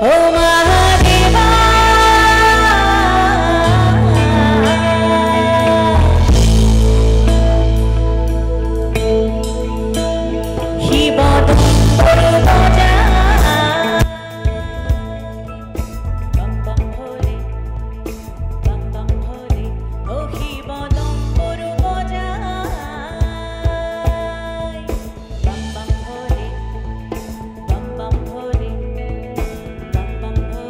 ও মহাদেবা শিবদম্বর বজা বম বম ভোলে বম বম ভোলে ও শিবদম্বর বজা বম বম ভোলে বম বম ভোলে বম বম ভোলে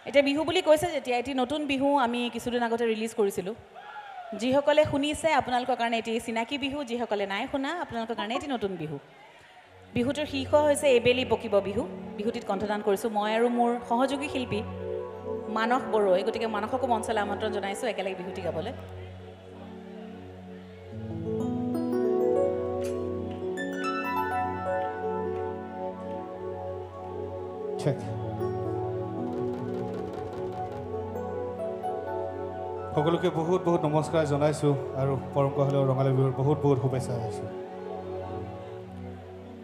এটা বিহু বুলি কৈছে যেতিয়া এটি নতুন বিহু আমি কিছুদিন আগতে ৰিলিজ কৰিছিলোঁ যিসকলে শুনিছে আপোনালোকৰ কাৰণে এটি চিনাকি বিহু যিসকলে নাই শুনা আপোনালোকৰ কাৰণে এটি নতুন বিহু বিহুটোৰ শীৰ্ষ হৈছে এবেলি পকিব বিহু বিহুটিত কণ্ঠদান কৰিছোঁ মই আৰু মোৰ সহযোগী শিল্পী মানস বড়োই গতিকে মানসকো মঞ্চলৈ আমন্ত্ৰণ জনাইছোঁ একেলগে বিহুটি গাবলৈ সকলোকে বহুত বহুত নমস্কাৰ জনাইছোঁ আৰু পৰম্পৰা হ'লেও ৰঙালী বিহুৰ বহুত বহুত শুভেচ্ছা জনাইছোঁ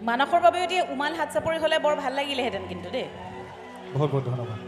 মানসৰ বাবে এটি উমাল হাত চাপৰি হ'লে বৰ ভাল লাগিলেহেঁতেন কিন্তু দেই বহুত বহুত ধন্যবাদ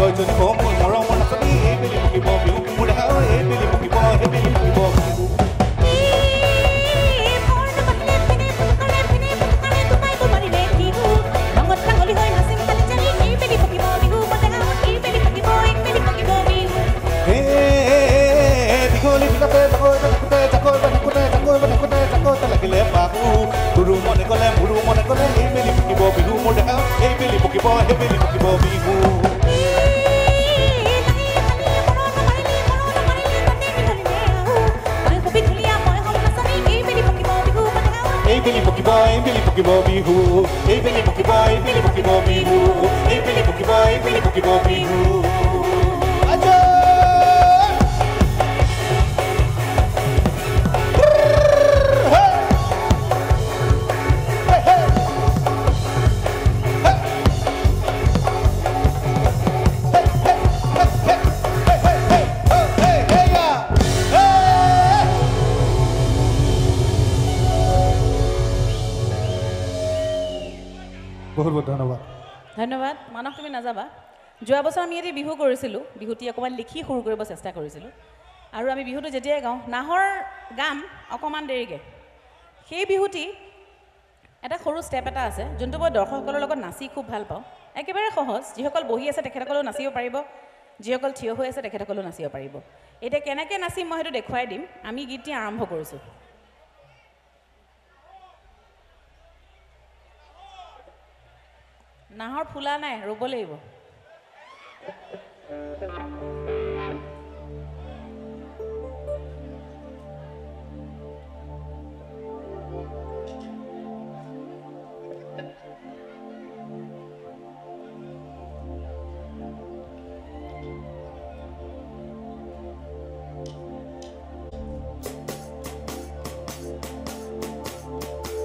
Go to the home, we're on one of the baby, বেলি পকিব বিহু এই বেলি পকিব বিহু এই বেলি পকিব বিহু বহুত বহুত ধন্যবাদ ধন্যবাদ মানস তুমি নাযাবা যোৱা বছৰ আমি ইয়াতে বিহু কৰিছিলোঁ বিহুটি অকণমান লিখি সুৰ কৰিব চেষ্টা কৰিছিলোঁ আৰু আমি বিহুটো যেতিয়াই গাওঁ নাহৰ গাম অকণমান দেৰিকৈ সেই বিহুটি এটা সৰু ষ্টেপ এটা আছে যোনটো মই দৰ্শকসকলৰ লগত নাচি খুব ভাল পাওঁ একেবাৰে সহজ যিসকল বহি আছে তেখেতসকলেও নাচিব পাৰিব যিসকল থিয় হৈ আছে তেখেতসকলেও নাচিব পাৰিব এতিয়া কেনেকৈ নাচিম মই সেইটো দেখুৱাই দিম আমি গীতটি আৰম্ভ কৰিছোঁ নাহৰ ফুলা নাই ৰ'ব লাগিব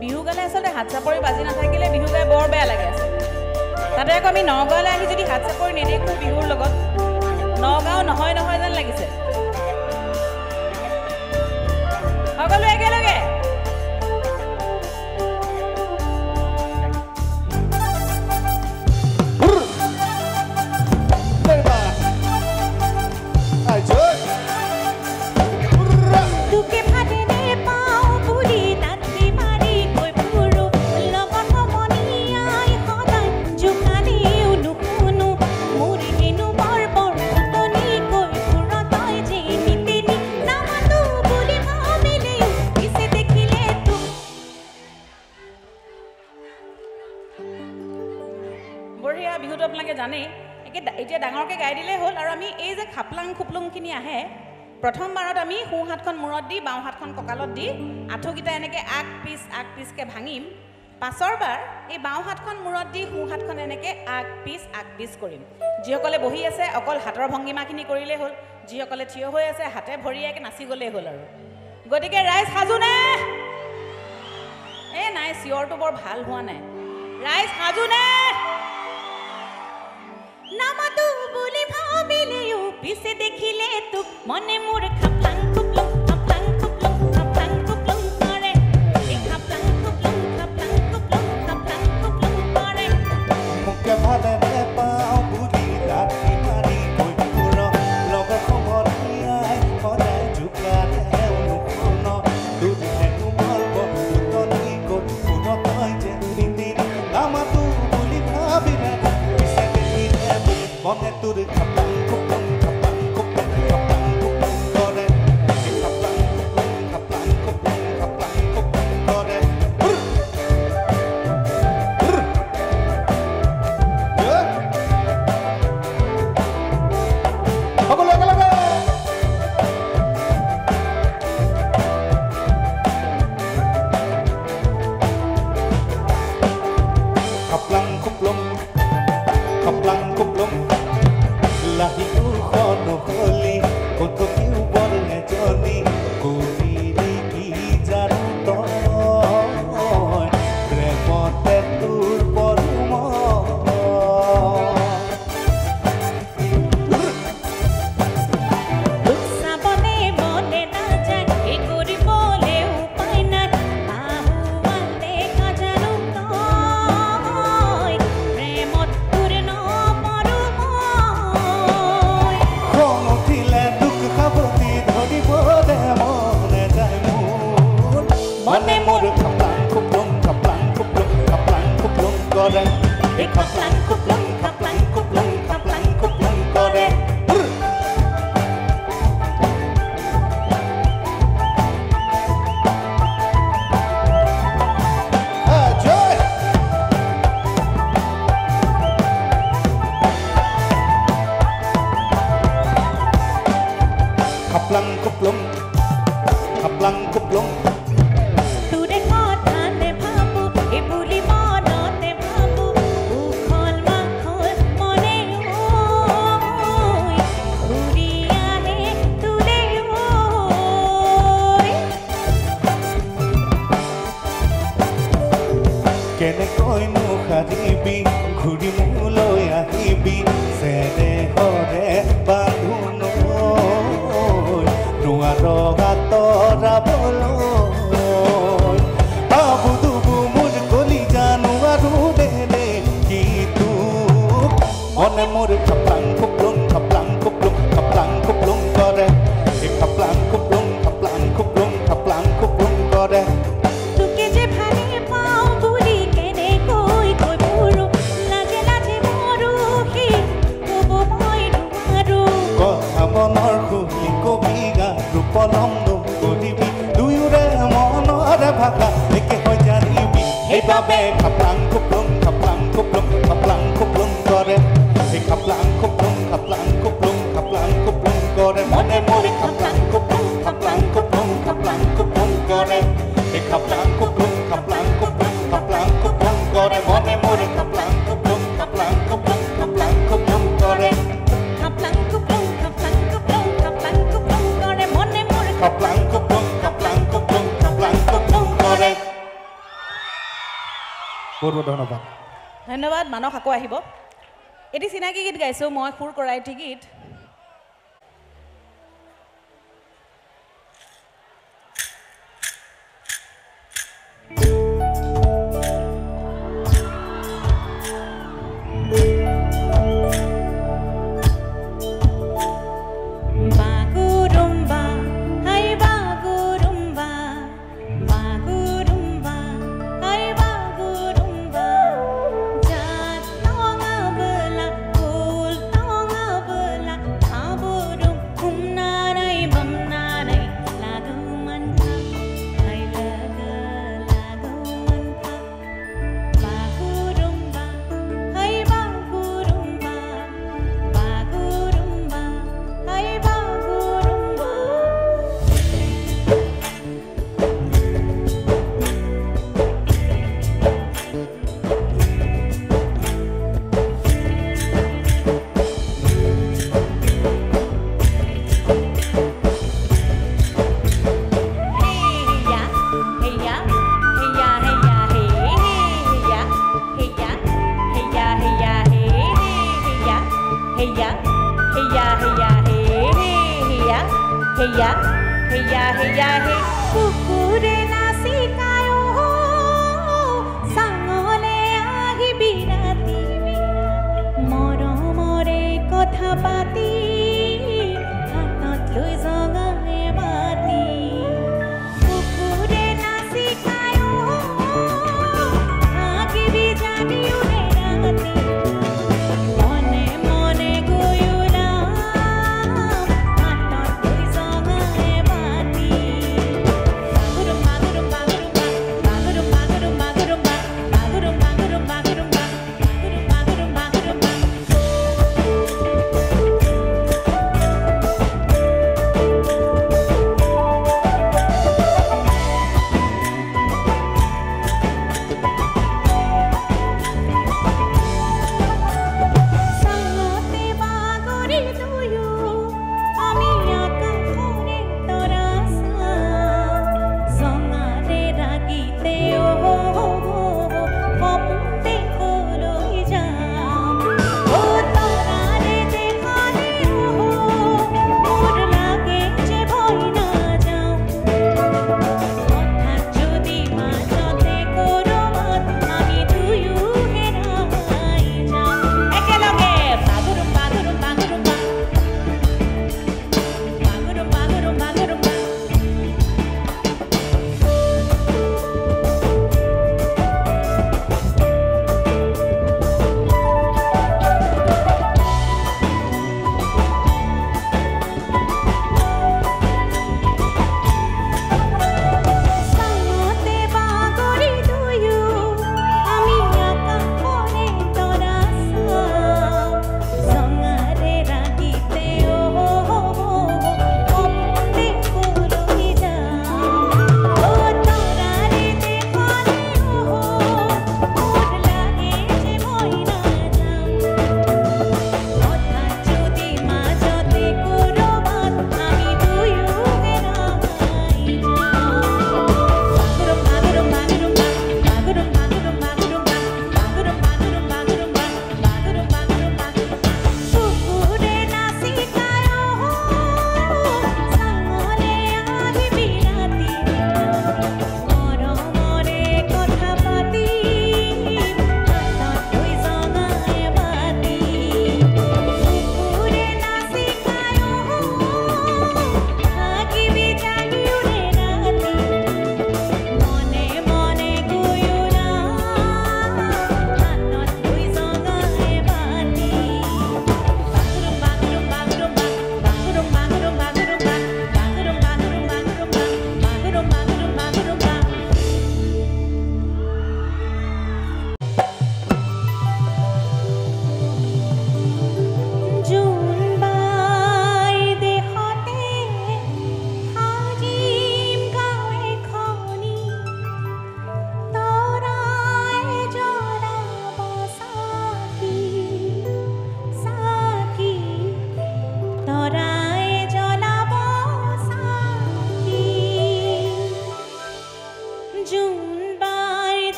বিহু গালে আচলতে হাত চাপৰি বাজি নাথাকিলে বিহু গাই বৰ বেয়া লাগে আচলতে তাতে আকৌ আমি নগাঁৱলৈ আহি যদি হাত চাপৰি নেদেখোঁ বিহুৰ লগত নগাঁও নহয় নহয় যেন লাগিছে সকলো একেলগে বঢ়িয়া বিহুটো আপোনালোকে জানেই এতিয়া ডাঙৰকৈ গাই দিলেই হ'ল আৰু আমি এই যে খাপলাং খুপলুংখিনি আহে প্ৰথমবাৰত আমি সোঁ হাতখন মূৰত দি বাওঁ হাতখন কঁকালত দি আঁঠুকেইটা এনেকৈ আগ পিছকৈ ভাঙিম পাছৰবাৰ এই বাওঁ হাতখন মূৰত দি সোঁ হাতখন এনেকৈ আগ পিছ কৰিম যিসকলে বহি আছে অকল হাতৰ ভংগিমাখিনি কৰিলেই হ'ল যিসকলে থিয় হৈ আছে হাতে ভৰিয়াকৈ নাচি গ'লেই হ'ল আৰু গতিকে ৰাইজ সাজুনে এই নাই চিঞৰটো বৰ ভাল হোৱা নাই ৰাইজ সাজুনে নামাতো বুলি ভাবিলেও পিছে দেখিলে তোক মনে মোৰ খাপলাং খুপলুং কৰে এই খাপলাং খুপলুং কৰে মুকে ভালে নেপাওঁ বুলি ৰাতি মাৰি গৈ ফুৰ লগৰ সমনীয়াই সদায় জোকানে নুশুন দুদিনে নুমাব উতলি গৈ ফুৰ তই যে নিদিলি নামাতো বুলি ভাবিলে পিছে দেখিলে মনে তোৰ খাপলাং খুপলুং কৰে এই খাপলাং খুপলুং কৰে খাপলাং খুপলুং লাহিটো নহলি কতকিও বৰ এজনী কৰিলি কি জানো তই প্ৰেমতে তোৰ পৰম চাবনে মনে নাযায় এই কৰিবলৈ উপায় নাই আহুৱাল দেখা জানো তই প্ৰেমত তোৰ নপৰো মই খং উঠিলে দুখ খাবতি ধৰিব দে মনে যায় মোৰ মনে মোৰ খাপলাং খুপলুং কৰে এই খাপলাং খুপলুং কৰে জয় খাপলাং খুপলুং তোৰে কথা আঁতৰাবলৈ আবু দুবু মোৰ গলি জানো আৰু দেৰে কিন্তু মনে মোৰ খাপলাং খুপলুং খাপলাং খুপলুং খাপলাং খুপলুং কৰে এই খাপলাং খুপলুং খাপলাং খুপলুং খাপলাং খুপলুং কৰে তোকে যে ভালে পাওঁ বুলি কেনেকৈ কৈ ফুৰো লাগে লাজে মৰো সেই ক'ব মই নোৱাৰো কথা মনৰ খুলি কবি গাৰু পলম নকৰিবি দুয়োৰে মনৰে ভাষা একে হৈ জানিবি সেইবাবে খাপলাং খুপলুং খাপলাং খুপলুং খাপলাং খুপলুং কৰে এই খাপলাং খুপলুং খাপলাং খুপলুং খাপলাং খুপলুং কৰে মনে মনে খাপলাং খুপলুং খাপলাং খুপলুং খাপলাং খুপলুং কৰে এই খাপলাং খুপলুং খাপলাং খুপলুং খাপলাং খুপলুং কৰে মনে মনে খাপলাং খুপলুং খাপলাং খুপলুং খাপলাং খুপলুং কৰে খাপলাং কুপলুং খাপলাং কুপলুং খাপলাং কুপলুং কৰে মনে মনে খাপলাং খুপলুং খাপলাং খুপলুং খাপলাং খুপলুং কৰে বহুত বহুত ধন্যবাদ ধন্যবাদ মানস আকৌ আহিব এটি চিনাকি গীত গাইছোঁ মই সুৰ কৰা এটি গীত বাগুৰুম্বা হাই বাগুৰুম্বা বাগুৰুম্বা হাই বাগুৰুম্বা জাত নঙাবলা ফুল নঙাবলা আবুৰুম কুমনাৰাই বমনাৰাই লাগু মনথা হাই লাগু মনথা বাগুৰুম্বা হাই বাগুৰুম্বা বাগুৰুম্বা হাই বাগুৰুম্বা হেয়া হেয়া হেয়া হেয়া হে হেয়া হেয়া হেয়া হেয়া হে হেয়া হেয়া হেয়া হেয়া হে হেয়া হেয়া হেয়া হেয়া হে কুকুৰে নাচি কায়ো চাঙলে আহিবি ৰাতি মৰমৰে কথা পাতি হাতত লৈ জগাই মাতি কুকুৰে নাচি কায়ো আহিবি যাবি উৰে ৰাতি মনে মনে গৈ ওলাম হাতত লৈ জগাই মাতি বাগুৰুম বাগুৰুম বাগুৰুম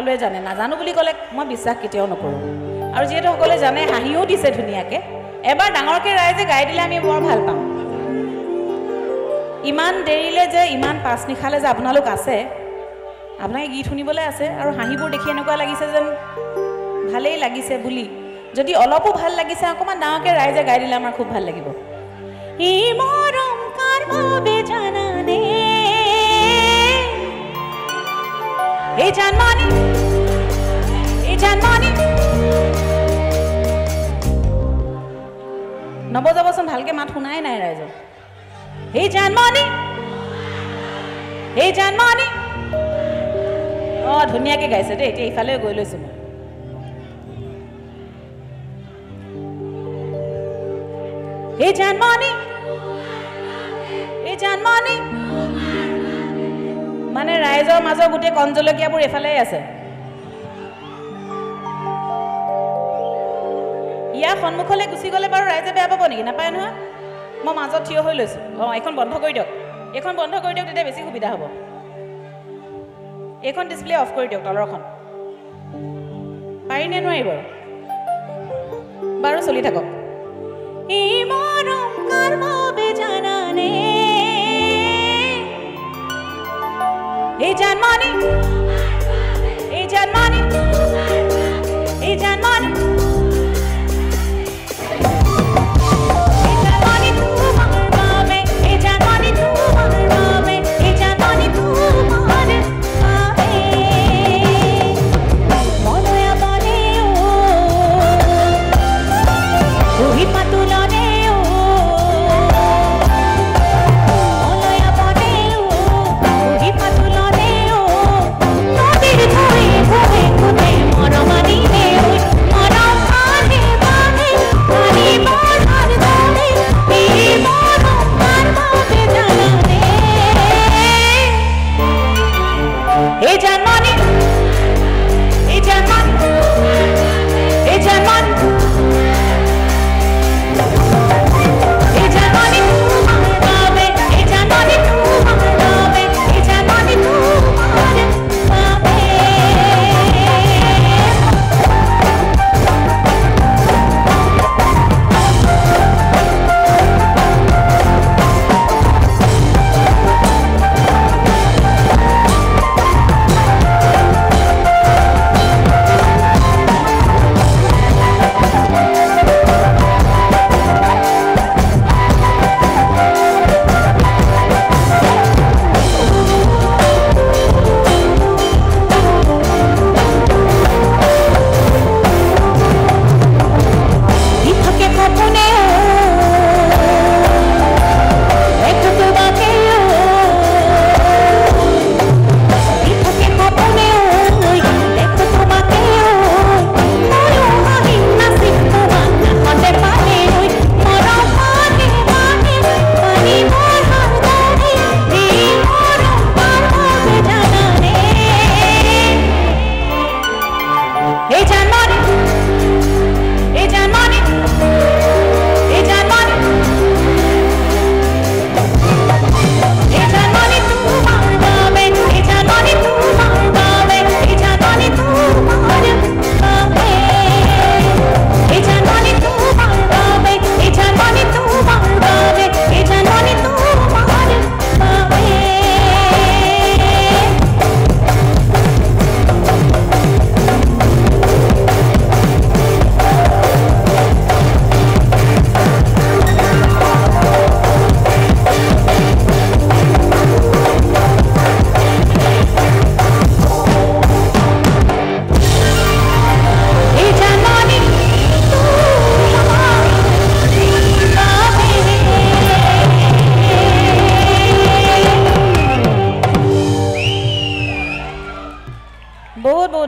সকলোৱে জানে নাজানো বুলি ক'লে মই বিশ্বাস কেতিয়াও নকৰোঁ আৰু যিহেতু সকলোৱে জানে হাঁহিও দিছে ধুনীয়াকৈ এবাৰ ডাঙৰকৈ ৰাইজে গাই দিলে আমি বৰ ভাল পাম ইমান দেৰিলে যে ইমান পাঁচ নিশালে যে আপোনালোক আছে আপোনাক গীত শুনিবলৈ আছে আৰু হাঁহিবোৰ দেখি এনেকুৱা লাগিছে যেন ভালেই লাগিছে বুলি যদি অলপো ভাল লাগিছে অকণমান ডাঙৰকৈ ৰাইজে গাই দিলে আমাৰ খুব ভাল লাগিব ই মৰম কাৰ বাবে জানানে এই জানমানি নবজাবচোন ভালকৈ মাত শুনাই নাই ৰাইজৰ এই জানমানি অঁ ধুনীয়াকৈ গাইছে দেই এতিয়া ইফালে গৈ লৈছোঁ মই এই জানমানি মানে ৰাইজৰ মাজৰ গোটেই কণ জলকীয়াবোৰ এফালেই আছে ইয়াৰ সন্মুখলৈ গুচি গ'লে বাৰু ৰাইজে বেয়া পাব নেকি নাপায় নহয় মই মাজত থিয় হৈ লৈছোঁ অঁ এইখন বন্ধ কৰি দিয়ক তেতিয়া বেছি সুবিধা হ'ব এইখন ডিছপ্লে অফ কৰি দিয়ক তলৰখন পাৰিনে নোৱাৰি বাৰু চলি থাকক এই মৰম কাৰ বাবে জানানে এই জানমানি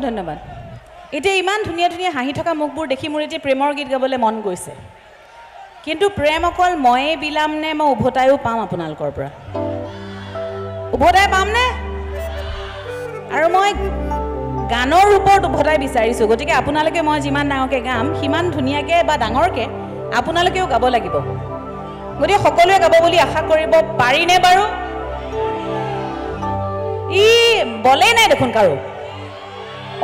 ধন্যবাদ এতিয়া ইমান ধুনীয়া ধুনীয়া হাঁহি থকা মুখবোৰ দেখি মোৰ এতিয়া প্ৰেমৰ গীত গাবলৈ মন গৈছে কিন্তু প্ৰেম অকল ময়ে বিলাম নে মই উভতায়ো পাম আপোনালোকৰ পৰা উভতাই পাম নে আৰু মই গানৰ ওপৰত উভতাই বিচাৰিছোঁ গতিকে আপোনালোকে মই যিমান ডাঙৰকৈ গাম সিমান ধুনীয়াকৈ বা ডাঙৰকৈ আপোনালোকেও গাব লাগিব গতিকে সকলোৱে গাব বুলি আশা কৰিব পাৰিনে বাৰু ই বলেই নাই দেখোন কাৰো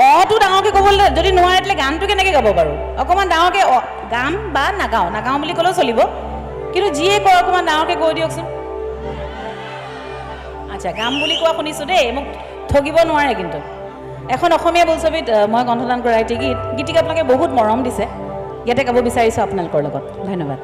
অটো ডাঙৰকৈ ক'বলৈ যদি নোৱাৰে তেতিয়াহ'লে গানটো কেনেকৈ গাব বাৰু অকণমান ডাঙৰকৈ গাম বা নাগাওঁ বুলি ক'লেও চলিব কিন্তু যিয়ে কয় অকণমান ডাঙৰকৈ কৈ দিয়কচোন আচ্ছা গাম বুলি কোৱা শুনিছোঁ দেই মোক ঠগিব নোৱাৰে কিন্তু এখন অসমীয়া বোলছবিত মই কণ্ঠদান কৰা এটি গীতিক আপোনালোকে বহুত মৰম দিছে ইয়াতে গাব বিচাৰিছোঁ আপোনালোকৰ লগত ধন্যবাদ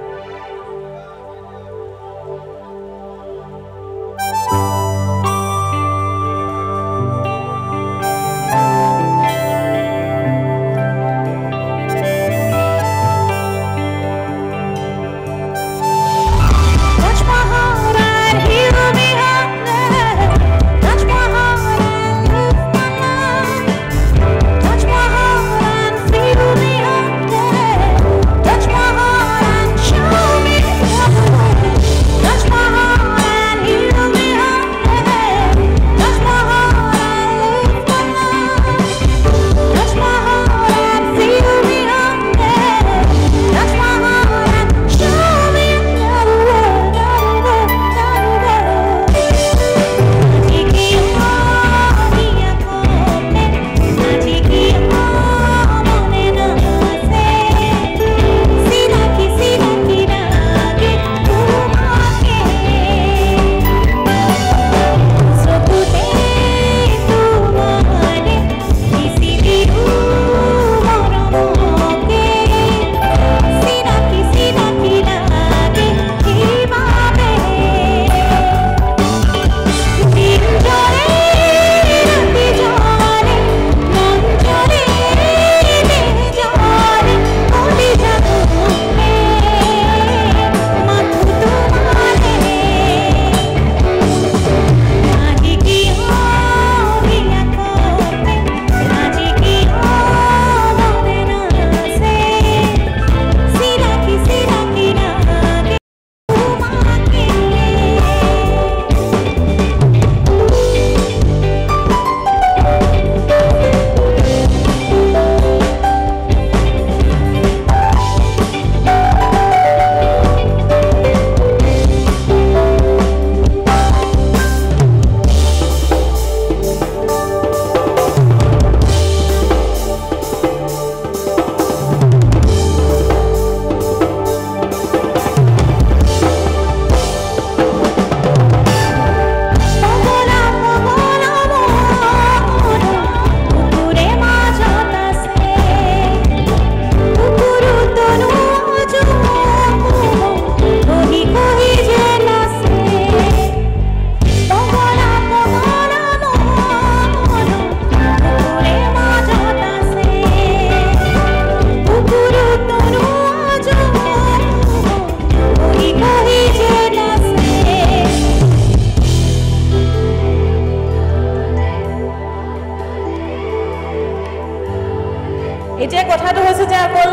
এতিয়া কথাটো হৈছে যে অকল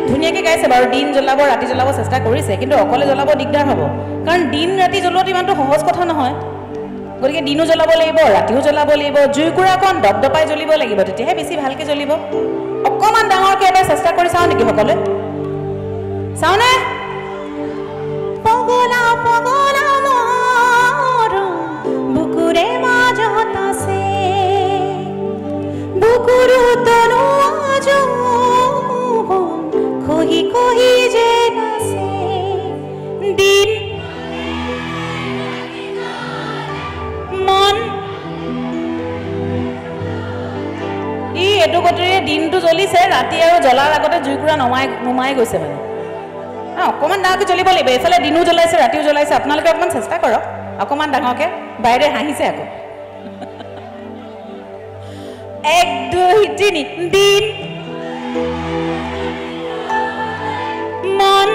ধুনীয়াকৈ গাইছে বাৰু দিন জ্বলাব ৰাতি জ্বলাব চেষ্টা কৰিছে কিন্তু অকলে জ্বলাব দিগদাৰ হ'ব কাৰণ দিন ৰাতি জ্বলোৱাটো ইমানটো সহজ কথা নহয় গতিকে দিনো জ্বলাব লাগিব ৰাতিও জ্বলাব লাগিব জুইকুৰা অকণ দপদপাই জ্বলিব লাগিব তেতিয়াহে বেছি ভালকৈ জ্বলিব অকণমান ডাঙৰকৈ এবাৰ চেষ্টা কৰি চাওঁ নেকি সকলোৱে চাওঁনে পগলা পগলা মোৰ বুকুৰে মাজত আছে বুকুৰু তনু আজো খহি খহি যে নাচে দিন মন ই এটো গতিৰে দিনটো জ্বলিছে ৰাতি আৰু জ্বলাৰ আগতে জুইকুৰা নুমাই গৈছে মানে অকণমান ডাঙৰকৈ জ্বলিব লাগিব এইফালে দিনো জ্বলাইছে ৰাতিও জ্বলাইছে আপোনালোকে অকণমান চেষ্টা কৰক অকণমান ডাঙৰকৈ বাইৰে হাঁহিছে আকৌ 1 2 3 দিন মন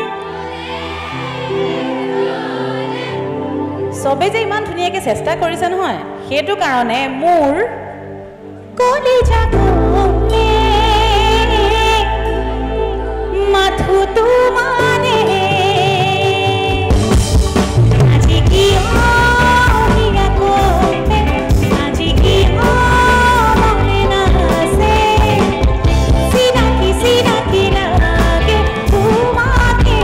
সবে যে ইমান ধুনীয়াকৈ চেষ্টা কৰিছে নহয় সেইটো কাৰণে মোৰ কলিজা গলে মাথু তোমানে আজি কি আহিয়া কোতে আজি কি মনে নাছে সিনাকি লাগে তোমাকে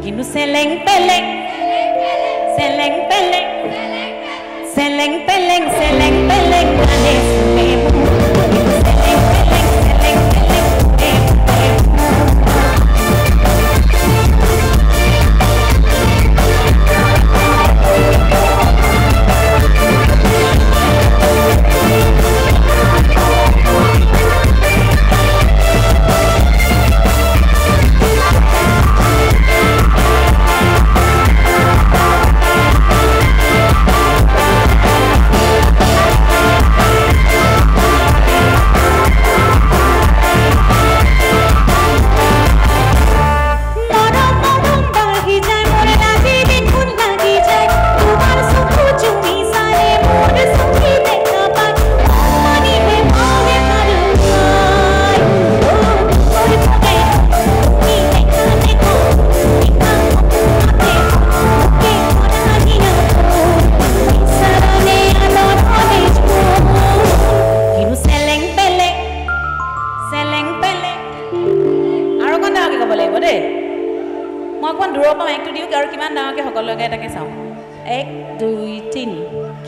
Ginu seleng peleng, seleng peleng, seleng peleng, seleng peleng, ane sumemu.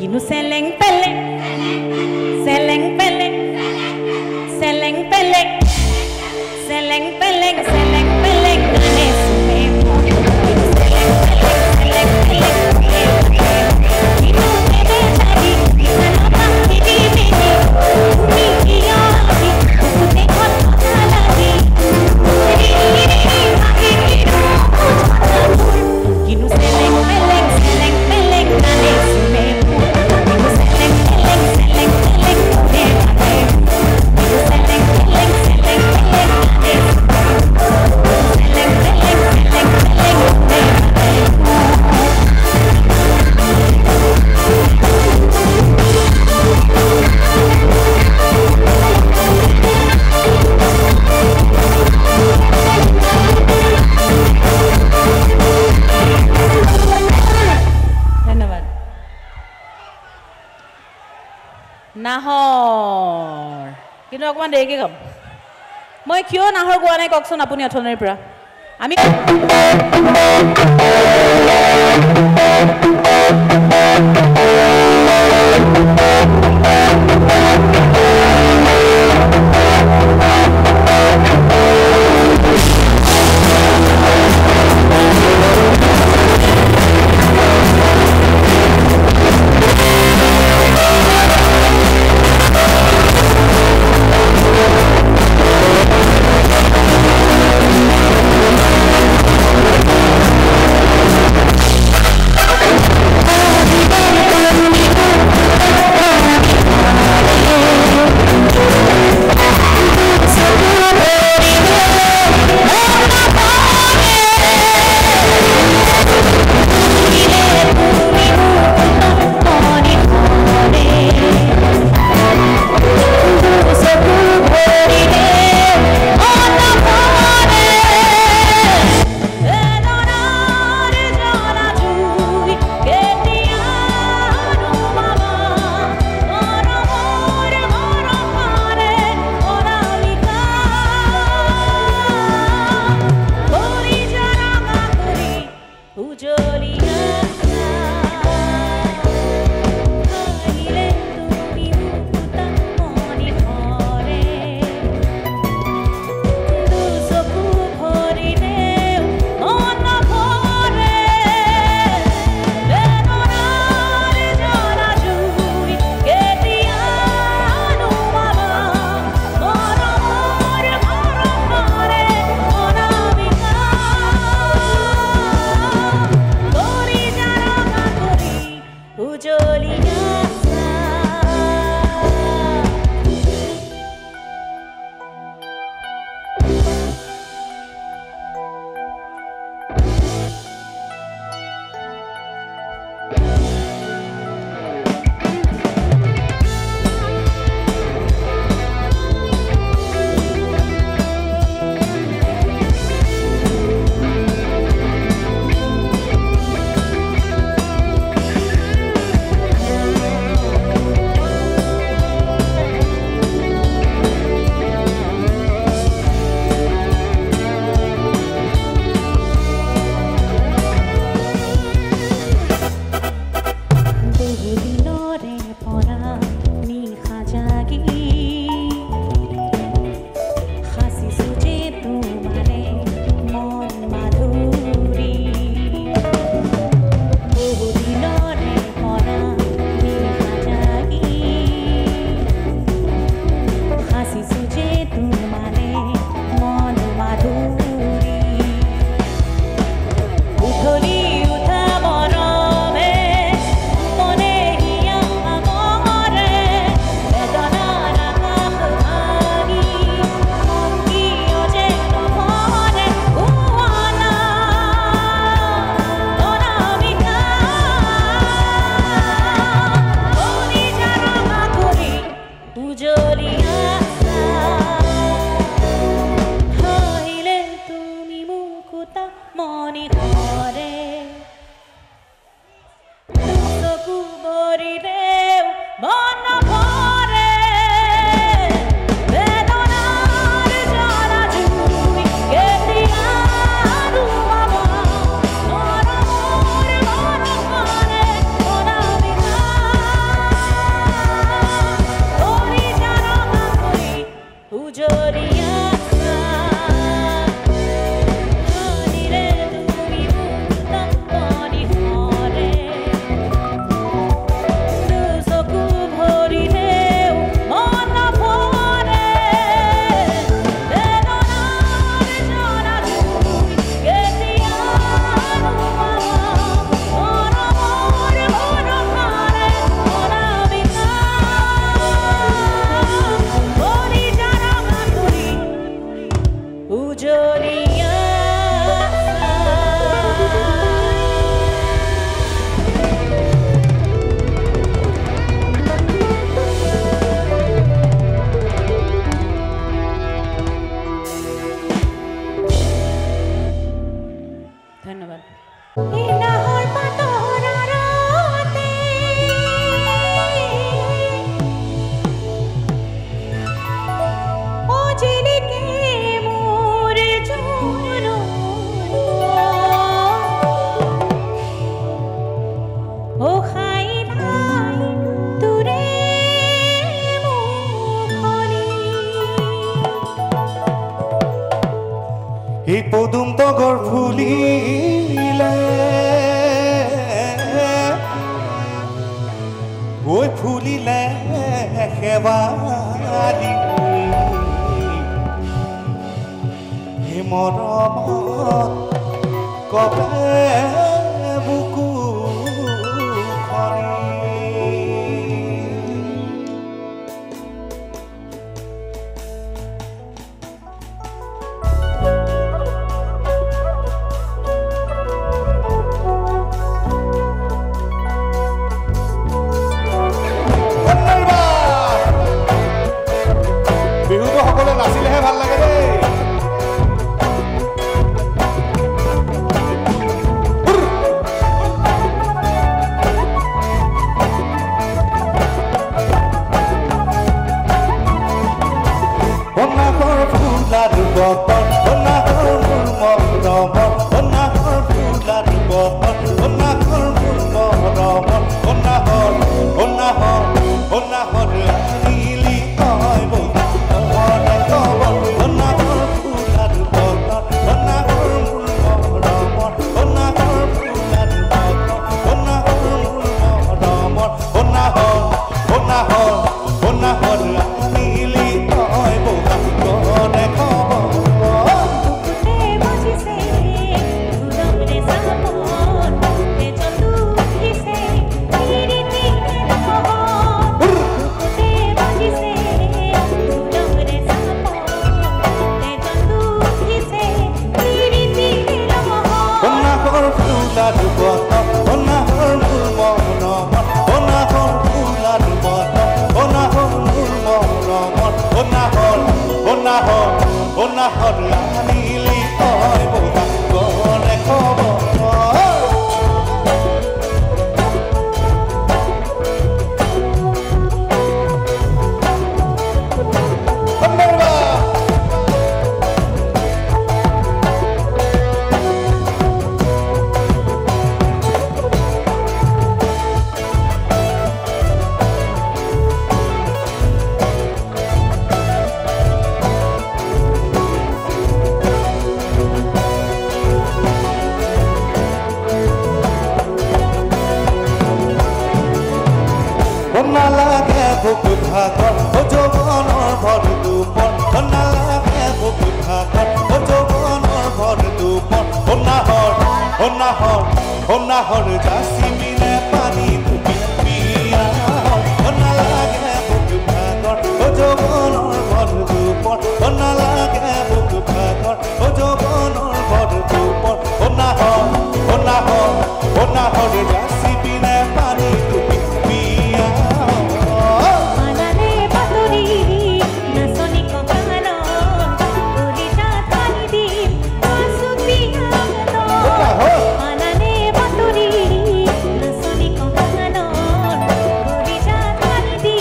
Ginu seleng peleng, seleng peleng, নাহৰ কিন্তু অকমান দেৰিকে কম মই কিয় নাহৰ গোৱা নাই কওকচোন আপুনি অথনিৰ পৰা নাহৰ পাতৰ আৰতে ও জিলিকে মোৰ জনম ও খাইলা তোৰে মুখনি এই পদুম তগৰ ফুলিলে ঐ ফুলিলে শেৱালি এই মৰমত কবে বুকু খনি বিহুটো সকলোৱে নাচিলেহে ভাল লাগে দেই অনাহৰ ফুলাৰ বতন অনাহৰ মোৰ মৰম অনাহৰ ফুলাৰ বতন অনাহৰ মোৰ মৰম অনাহৰ অনাহৰ অনাহৰ নীলি তই বহনে কবৰ অনাহৰ ফুলাৰ বতন অনাহৰ মোৰ মৰম অনাহৰ ফুলাৰ বতন অনাহৰ মোৰ মৰম অনাহৰ অনাহৰ অনাহৰ নীলি তই বহনে কবৰ বাজিছে উদমৰে সাপন তে চলু দিছে তিৰিতি নহব তে বাজিছে উদমৰে সাপন তে চলু দিছে তিৰিতি নহব অনাহৰ ফুলাৰ বতন অনাহৰ মোৰ মৰম অনাহৰ ফুলাৰ বতন অনাহৰ মোৰ মৰম অনাহৰ অনাহৰ অনাহৰ নীলি তই বহনে কবৰ নালাগে বুক ভাগৰ ও যৌৱনৰ ভৰ দুপৰ নালাগে বুক ভাগৰ ও যৌৱনৰ ভৰ দুপৰ অনাহৰ অনাহৰ অনাহৰ যাচিবিনে পানী ডুবি পিয়া নালাগে বুক ভাগৰ ও যৌৱনৰ ভৰ দুপৰ নালাগে বুক ভাগৰ ও যৌৱনৰ ভৰ দুপৰ অনাহৰ অনাহৰ অনাহৰ যাচিবিনে পানী ডুবি পিয়া মানানে পাতৰি নাচনি ককান উৰিটা থানি দি আছুতি আগত মানানে পাতৰি নাচনি ককান উৰিটা থানি দি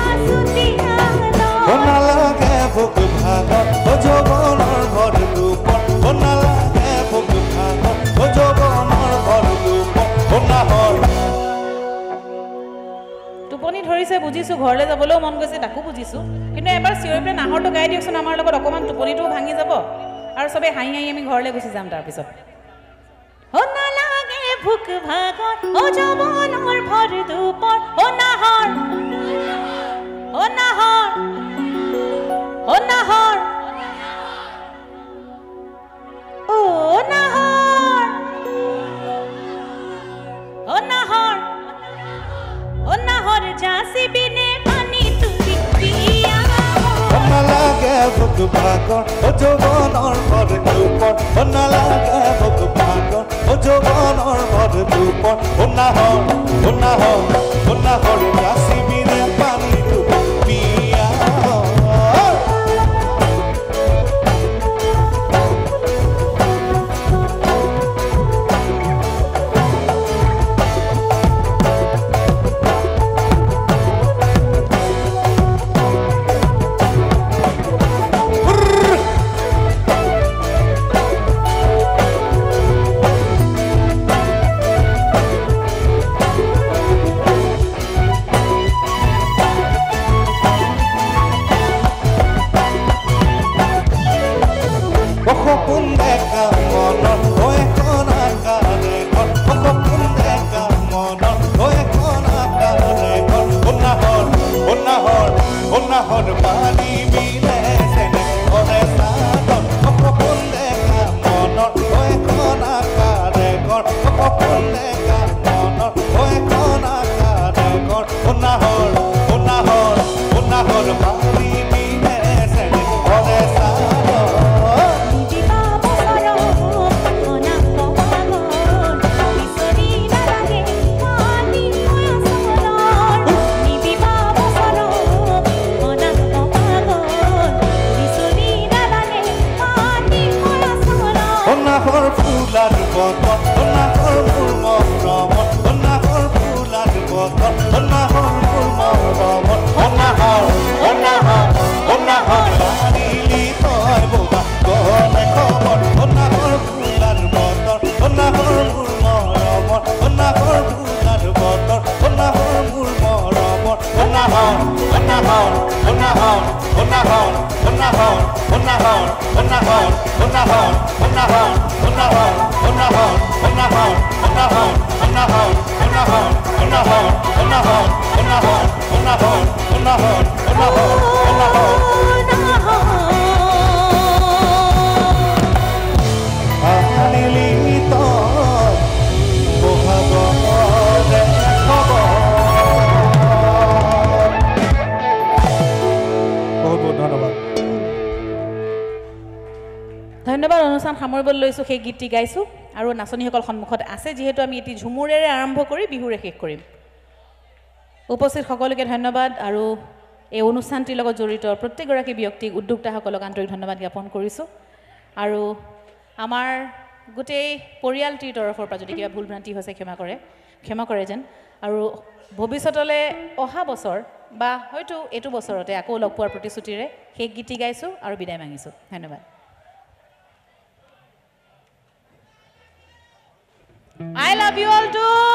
আছুতি আগত নালাগে ভোক ভাগৰ ও যৌৱনৰ ভৰ দুপৰ নালাগে ভোক ভাগৰ ও যৌৱনৰ ভৰ দুপৰ অনাহৰ টোপনি ধৰিছে বুজিছো ঘৰলৈ যাবলৈও মন গৈছে তাকো বুজিছো কিন্তু এবাৰ চিঞৰি পেলাই নাহৰটো গাই দিয়কচোন আমাৰ লগত অকণমান টোপনিটোও ভাঙি যাব আৰু চবেই হাঁহি হাঁহি আমি ঘৰলৈ গুচি যাম তাৰপিছত ও নালাগে ভোক ভাগৰ ও যৌৱনৰ ভৰ দুপৰ ও নাহৰ ও নাহৰ ও নাহৰ ও নাহৰ ও নাহৰ ও নাহৰ যাচিবিনে পানী তুলি পিয়া নালাগে ভোক ভাগৰ ও যৌৱনৰ ভৰ দুপৰ নালাগে ভোক ভাগৰ ও যৌৱনৰ ভৰ দুপৰ অনাহৰ অনাহৰ অনাহৰ যাচিবিনে পানী ডুবি পিয়া সকলে গান মনৰ হৈ এখন আকাৰৰ শুনাহৰ শুনাহৰ শুনাহৰ পাৰি বিনে চেনে অৰে Onahor fular boton, onahor murmuromon, onahor fular boton, onahor murmuromon, onahor, onahor, onahor barili toy boga, gome khobor, onahor fular boton, onahor murmuromon, onahor fular boton, onahor murmuromon, onahor, onahor, onahor, onahor, onahor, onahor, onahor, onahor. Onahor, onahor, onahor, onahor, onahor, onahor, onahor, onahor, onahor, onahor, onahor, onahor, onahor, onahor. Anilito, bohagore khobor. বহুত বহুত ধন্যবাদ ধন্যবাদ অনুষ্ঠান সামৰিবলৈ লৈছোঁ সেই গীতটি গাইছোঁ আৰু নাচনীসকল সন্মুখত আছে যিহেতু আমি এটি ঝুমুৰেৰে আৰম্ভ কৰি বিহুৰে শেষ কৰিম উপস্থিত সকলোকে ধন্যবাদ আৰু এই অনুষ্ঠানটিৰ লগত জড়িত প্ৰত্যেকগৰাকী ব্যক্তিক উদ্যোক্তাসকলক আন্তৰিক ধন্যবাদ জ্ঞাপন কৰিছোঁ আৰু আমাৰ গোটেই পৰিয়ালটিৰ তৰফৰ পৰা যদি কিবা ভুল ভ্ৰান্তি হৈছে ক্ষমা কৰে যেন আৰু ভৱিষ্যতলৈ অহা বছৰ বা হয়তো এইটো বছৰতে আকৌ লগ পোৱাৰ প্ৰতিশ্ৰুতিৰে সেই গীতটি গাইছোঁ আৰু বিদায় মাগিছোঁ ধন্যবাদ I love you all too.